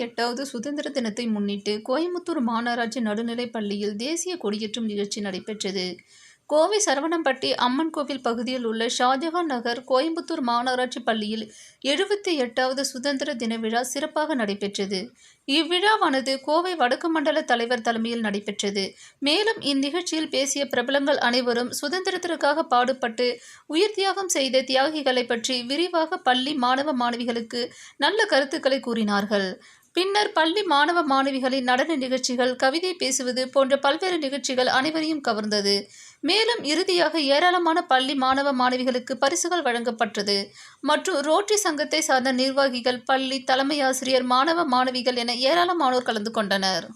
78வது சுதந்திர தினத்தை முன்னிட்டு கோயம்புத்தூர் மாநகராட்சி நடுநிலைப் பள்ளியில் தேசிய கொடியேற்றும் நிகழ்ச்சி நடைபெற்றது. கோவை சரவணம்பட்டி அம்மன் கோவில் பகுதியில் உள்ள ஷாஜகான் நகர் கோயம்புத்தூர் மாநகராட்சி பள்ளியில் 78வது சுதந்திர தின விழா சிறப்பாக நடைபெற்றது. இவ்விழாவானது கோவை வடக்கு மண்டல தலைவர் தலைமையில் நடைபெற்றது. மேலும் இந்நிகழ்ச்சியில் பேசிய பிரபலங்கள் அனைவரும் சுதந்திரத்திற்காக பாடுபட்டு உயிர் தியாகம் செய்த தியாகிகளை பற்றி விரிவாக பள்ளி மாணவ மாணவிகளுக்கு நல்ல கருத்துக்களை கூறினார்கள். பின்னர் பள்ளி மாணவ மாணவிகளின் நடன நிகழ்ச்சிகள், கவிதை பேசுவது போன்ற பல்வேறு நிகழ்ச்சிகள் அனைவரையும் கவர்ந்தது. மேலும் இறுதியாக ஏராளமான பள்ளி மாணவ மாணவிகளுக்கு பரிசுகள் வழங்கப்பட்டது. மற்றும் ரோட்டரி சங்கத்தை சார்ந்த நிர்வாகிகள், பள்ளி தலைமை ஆசிரியர், மாணவ மாணவிகள் என ஏராளமானோர் கலந்து கொண்டனர்.